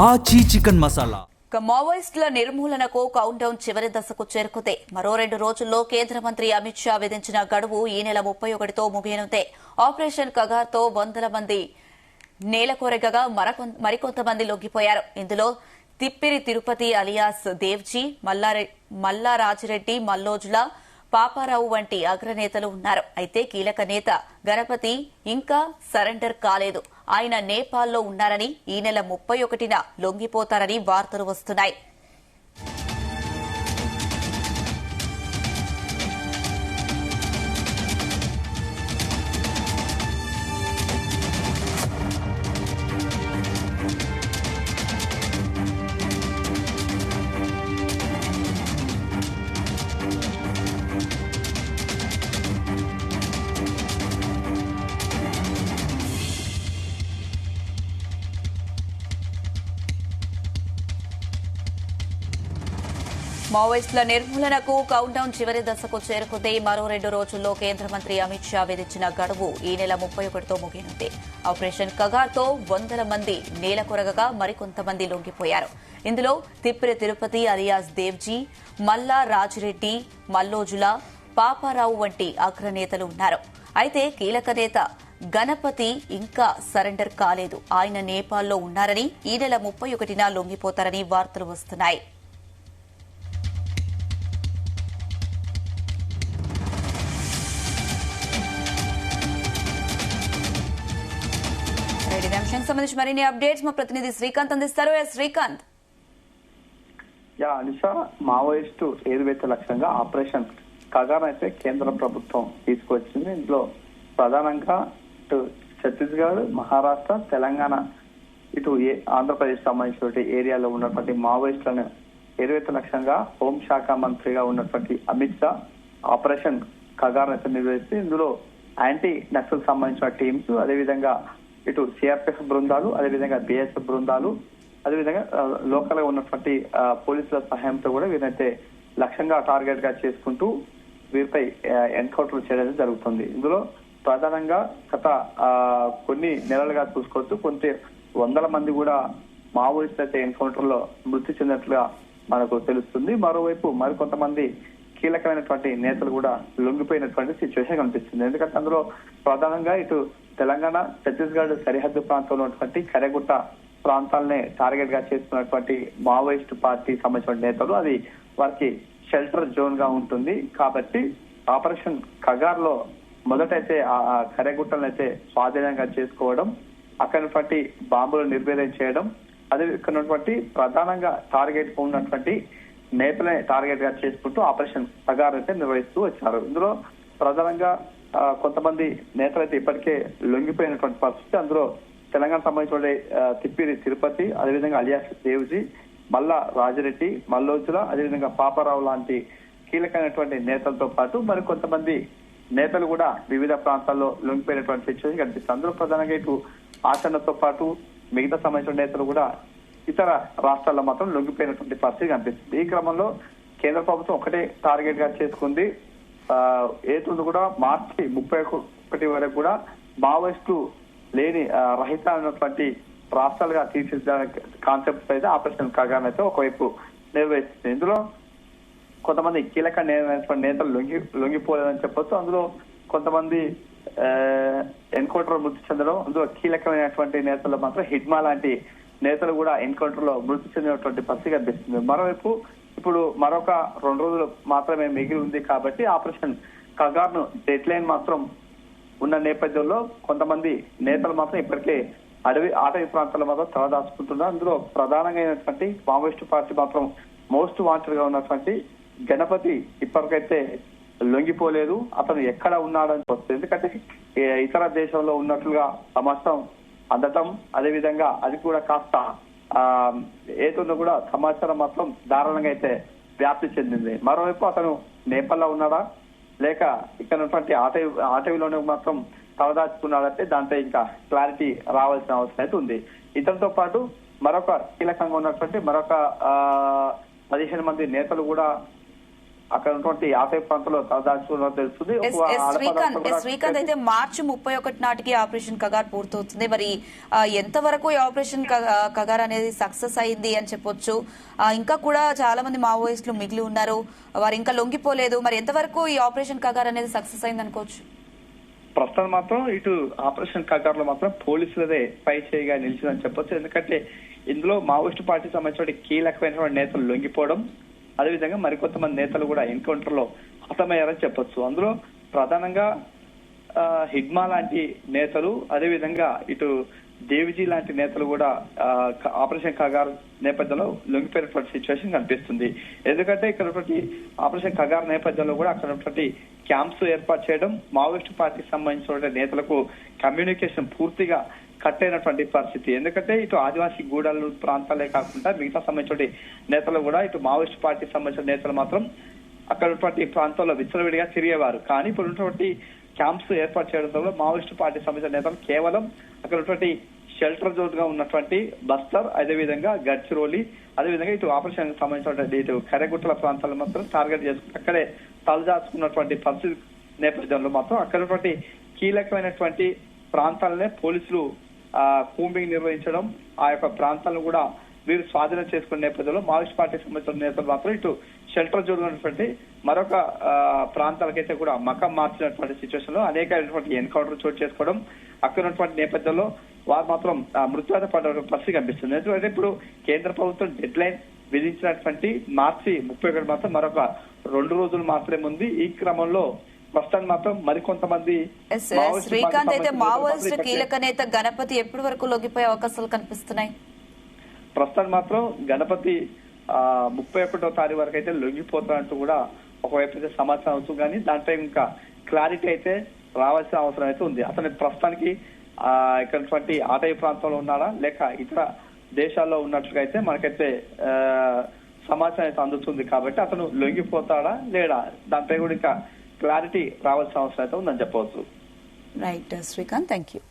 ఆచి చికెన్ మసాలా. మావోయిస్టుల నిర్మూలనకు కౌంట్ డౌన్ చివరి దశకు చేరుకుంది. మరో 2 రోజుల్లో కేంద్ర మంత్రి అమిత్ షా విధించిన గడువు ఈ నెల 31తో ముగియనుంది. ఆపరేషన్ కగార్తో వందల మంది నేలకొరగగా మరికొంతమంది లొంగిపోయారు. ఇందులో తిప్పిరి తిరుపతి అలియాస్ దేవ్జీ, మల్లారాజిరెడ్డి, మల్లోజుల, పాపారావు వంటి అగ్రనేతలు ఉన్నారు. అయితే కీలక నేత గణపతి ఇంకా సరెండర్ కాలేదు. ఆయన నేపాల్లో ఉన్నారని, ఈ నెల 31న లొంగిపోతారని వార్తలు వస్తున్నాయి. మావోయిస్టుల నిర్మూలనకు కౌంట్ డౌన్ చివరి దశకు చేరుకుంది. మరో 2 రోజుల్లో కేంద్ర మంత్రి అమిత్ షా విధించిన గడువు ఈ నెల 31తో ముగియనుంది. ఆపరేషన్ కగార్తో వందల మంది నేలకొరగగా మరికొంతమంది లొంగిపోయారు. ఇందులో తిప్పిరి తిరుపతి అలియాస్ దేవ్జీ, మల్లా రాజిరెడ్డి, మల్లోజుల, పాపారావు వంటి అగ్రనేతలు ఉన్నారు. అయితే కీలక నేత గణపతి ఇంకా సరెండర్ కాలేదు. ఆయన నేపాల్లో ఉన్నారని, ఈ నెల 31న లొంగిపోతారని వార్తలు వస్తున్నాయి. సంబంధించి మరిన్ని అప్డేట్స్ మా ప్రతినిధి శ్రీకాంత్ అందిస్తారు. శ్రీకాంత్. అనిషా, మావోయిస్టు ఏరువేత లక్ష్యంగా ఆపరేషన్ కగార్ అయితే కేంద్ర ప్రభుత్వం తీసుకొచ్చింది. ఇందులో ప్రధానంగా ఇటు ఛత్తీస్గఢ్, మహారాష్ట్ర, తెలంగాణ, ఇటు ఆంధ్రప్రదేశ్ సంబంధించినటువంటి ఏరియాలో ఉన్నటువంటి మావోయిస్టులను ఏరువేత లక్ష్యంగా హోంశాఖ మంత్రిగా ఉన్నటువంటి అమిత్ షా ఆపరేషన్ కగార్ అయితే నిర్వహిస్తే ఇందులో యాంటీ నక్సల్ సంబంధించిన టీమ్స్, అదేవిధంగా ఇటు సిఆర్పిఎఫ్ బృందాలు, అదేవిధంగా బిఎస్ఎఫ్ బృందాలు, అదేవిధంగా లోకల్ గా ఉన్నటువంటి పోలీసుల సహాయంతో కూడా వీరైతే లక్ష్యంగా టార్గెట్ గా చేసుకుంటూ వీరిపై ఎన్కౌంటర్ చేయడం జరుగుతుంది. ఇందులో ప్రధానంగా గత కొన్ని నెలలుగా చూసుకోవచ్చు, కొంత వందల మంది కూడా మావోయిస్టులు అయితే ఎన్కౌంటర్ లో మృతి చెందినట్లుగా మనకు తెలుస్తుంది. మరోవైపు మరికొంతమంది కీలకమైనటువంటి నేతలు కూడా లొంగిపోయినటువంటి సిచ్యువేషన్ కనిపిస్తుంది. ఎందుకంటే అందులో ప్రధానంగా ఇటు తెలంగాణ, ఛత్తీస్గఢ్ సరిహద్దు ప్రాంతంలో ఉన్నటువంటి కరెగుట్ట ప్రాంతాలనే టార్గెట్ గా చేసుకున్నటువంటి మావోయిస్ట్ పార్టీ సంబంధించిన నేతలు, అది వారికి షెల్టర్ జోన్ గా ఉంటుంది. కాబట్టి ఆపరేషన్ కగార్ లో మొదటైతే ఆ కరెగుట్టలను అయితే స్వాధీనంగా చేసుకోవడం, అక్కడ బాంబులు నిర్వీర్యం చేయడం, అదే ఇక్కడ ఉన్నటువంటి ప్రధానంగా టార్గెట్ ఉన్నటువంటి నేతలనే టార్గెట్ గా చేసుకుంటూ ఆపరేషన్ కగార్ అయితే నిర్వహిస్తూ వచ్చారు. ఇందులో ప్రధానంగా కొంతమంది నేతలు అయితే ఇప్పటికే లొంగిపోయినటువంటి పరిస్థితి. అందులో తెలంగాణ సంబంధించిన తిప్పిరి తిరుపతి, అదేవిధంగా అలియాస్ దేవ్జీ, మల్లా రాజిరెడ్డి, మల్లోజుల, అదేవిధంగా పాపారావు లాంటి కీలకమైనటువంటి నేతలతో పాటు మరి కొంతమంది నేతలు కూడా వివిధ ప్రాంతాల్లో లొంగిపోయినటువంటి సిచ్యువేషన్ కనిపిస్తుంది. అందులో ప్రధానంగా ఇటు ఆచరణతో పాటు మిగతా సంబంధించిన నేతలు కూడా ఇతర రాష్ట్రాల్లో మాత్రం లొంగిపోయినటువంటి పరిస్థితి కనిపిస్తుంది. ఈ క్రమంలో కేంద్ర ప్రభుత్వం ఒకటే టార్గెట్ గా చేసుకుంది. ఏతుంది కూడా మార్చి 31 వరకు కూడా మావోయిస్టులు లేని రహిత అయినటువంటి రాష్ట్రాలుగా తీర్చిదిద్దడానికి కాన్సెప్ట్ అయితే ఆపరేషన్ కగార్ అయితే ఒకవైపు నిర్వహిస్తుంది. ఇందులో కొంతమంది కీలక నేతలు లొంగిపోలేదని చెప్పొచ్చు. అందులో కొంతమంది ఎన్కౌంటర్ మృతి చెందడం, అందులో కీలకమైనటువంటి నేతలు మాత్రం హిడ్మా లాంటి నేతలు కూడా ఎన్కౌంటర్ లో మృతి చెందినటువంటి పరిస్థితి కనిపిస్తుంది. మరోవైపు ఇప్పుడు మరొక 2 రోజులు మాత్రమే మిగిలి ఉంది కాబట్టి ఆపరేషన్ కగార్ ను డెడ్ లైన్ మాత్రం ఉన్న నేపథ్యంలో కొంతమంది నేతలు మాత్రం ఇప్పటికే అటవీ ప్రాంతాల్లో మాత్రం తలదాచుకుంటున్నారు. అందులో ప్రధానంగా అయినటువంటి మావోయిస్టు పార్టీ మాత్రం మోస్ట్ వాంటెడ్ గా ఉన్నటువంటి గణపతి ఇప్పటికైతే లొంగిపోలేదు. అతను ఎక్కడ ఉన్నాడని వస్తుంది. ఎందుకంటే ఇతర దేశంలో ఉన్నట్లుగా సమాచారం అందటం, అదేవిధంగా అది కూడా కాస్త ఏతుందో కూడా సమాచారం మాత్రం దారుణంగా అయితే వ్యాప్తి చెందింది. మరోవైపు అతను నేపాల్లో ఉన్నాడా లేక ఇక్కడ ఉన్నటువంటి అటవీలోనే మాత్రం తలదాచుకున్నాడంటే దాంట్లో ఇంకా క్లారిటీ రావాల్సిన అవసరం అయితే ఉంది. ఇతనితో పాటు మరొక కీలకంగా ఉన్నటువంటి మరొక 15 మంది నేతలు కూడా అక్కడ ఉన్నటువంటి ఆశయ ప్రాంతంలో తలదాచుకున్నో తెలుస్తుంది. శ్రీకాంత్ అయితే మార్చి 31 నాటికి ఆపరేషన్ కగార్ పూర్తవుతుంది. మరి ఎంతవరకు ఈ ఆపరేషన్ కగార్ అనేది సక్సెస్ అయింది అని చెప్పొచ్చు? ఇంకా కూడా చాలా మంది మావోయిస్టులు మిగిలి ఉన్నారు, వారు ఇంకా లొంగిపోలేదు. మరి ఎంతవరకు ఈ ఆపరేషన్ కగార్ అనేది సక్సెస్ అయింది అనుకోవచ్చు? ప్రస్తుతం మాత్రం ఇటు ఆపరేషన్ కగార్ లో మాత్రం పోలీసులదే పై చేయిగా నిలిచిందని చెప్పొచ్చు. ఎందుకంటే ఇందులో మావోయిస్టు పార్టీ సంబంధించిన కీలకమైనటువంటి నేతలు లొంగిపోవడం, అదేవిధంగా మరికొంతమంది నేతలు కూడా ఎన్కౌంటర్ లో హతమయ్యారని చెప్పొచ్చు. అందులో ప్రధానంగా హిడ్మా లాంటి నేతలు, అదేవిధంగా ఇటు దేవిజీ లాంటి నేతలు కూడా ఆపరేషన్ కగార్ నేపథ్యంలో లొంగిపోయినటువంటి సిచ్యువేషన్ కనిపిస్తుంది. ఎందుకంటే ఇక్కడ ఆపరేషన్ కగార్ నేపథ్యంలో కూడా అక్కడ ఉన్నటువంటి క్యాంప్స్ ఏర్పాటు చేయడం, మావోయిస్టు పార్టీకి సంబంధించిన నేతలకు కమ్యూనికేషన్ పూర్తిగా కట్ అయినటువంటి పరిస్థితి. ఎందుకంటే ఇటు ఆదివాసీ గూడాలు ప్రాంతాలే కాకుండా మిగతా సంబంధించిన నేతలు కూడా ఇటు మావోయిస్టు పార్టీకి సంబంధించిన నేతలు మాత్రం అక్కడ ఉన్నటువంటి ప్రాంతాల్లో విచ్చలవిడిగా తిరిగేవారు. కానీ ఇప్పుడు ఉన్నటువంటి క్యాంప్స్ ఏర్పాటు చేయడంతో మావోయిస్టు పార్టీకి సంబంధించిన నేతలు కేవలం అక్కడ ఉన్నటువంటి షెల్టర్ జోన్ గా ఉన్నటువంటి బస్తర్, అదేవిధంగా గడ్చిరోలి, అదేవిధంగా ఇటు ఆపరేషన్ సంబంధించినటువంటి ఇటు కరెగుట్టల ప్రాంతాలను మాత్రం టార్గెట్ చేసుకుని అక్కడే తలదాచుకున్నటువంటి పరిస్థితి నేపథ్యంలో మాత్రం అక్కడ ఉన్నటువంటి కీలకమైనటువంటి ప్రాంతాలనే పోలీసులు కూంబింగ్ నిర్వహించడం, ఆ యొక్క ప్రాంతాలను కూడా వీరు స్వాధీనం చేసుకునే నేపథ్యంలో మావోయిస్ట్ పార్టీకి సంబంధించిన నేతలు మాత్రం ఇటు షెల్టర్ జోన్ ఉన్నటువంటి మరొక ప్రాంతాలకైతే కూడా మకం మార్చినటువంటి సిచ్యువేషన్ లో అనేకమైనటువంటి ఎన్కౌంటర్ చోటు చేసుకోవడం, అక్కడ ఉన్నటువంటి నేపథ్యంలో వారు మాత్రం మృత్యువాత పడ్డ పరిస్థితి కనిపిస్తుంది. ఎందుకంటే ఇప్పుడు కేంద్ర ప్రభుత్వం డెడ్ లైన్ విధించినటువంటి మార్చి 31 మాత్రం మరొక 2 రోజులు మాత్రమే ఉంది. ఈ క్రమంలో ప్రస్తుతం మాత్రం మరికొంతమంది శ్రీకాంత్ అయితే మావోయిస్టు కీలక నేత గణపతి ఎప్పటి వరకు లొంగిపోయే అవకాశాలు కనిపిస్తున్నాయి? ప్రస్తుతం మాత్రం గణపతి 31వ తారీఖు వరకు అయితే లొంగిపోతారంటూ కూడా ఒకవైపు అయితే సమాచారం అవుతుంది. కానీ దానిపై ఇంకా క్లారిటీ అయితే రావాల్సిన అవసరం అయితే ఉంది. అతని ప్రస్తుతానికి ఇక్కడ ఆటవీ ప్రాంతంలో ఉన్నాడా లేక ఇతర దేశాల్లో ఉన్నట్లుగా అయితే మనకైతే సమాచారం అయితే అందుతుంది. కాబట్టి అతను లొంగిపోతాడా లేడా దానిపై కూడా ఇంకా క్లారిటీ రావాల్సిన అవసరం అయితే ఉందని చెప్పవచ్చు. Right Srikanth, thank you.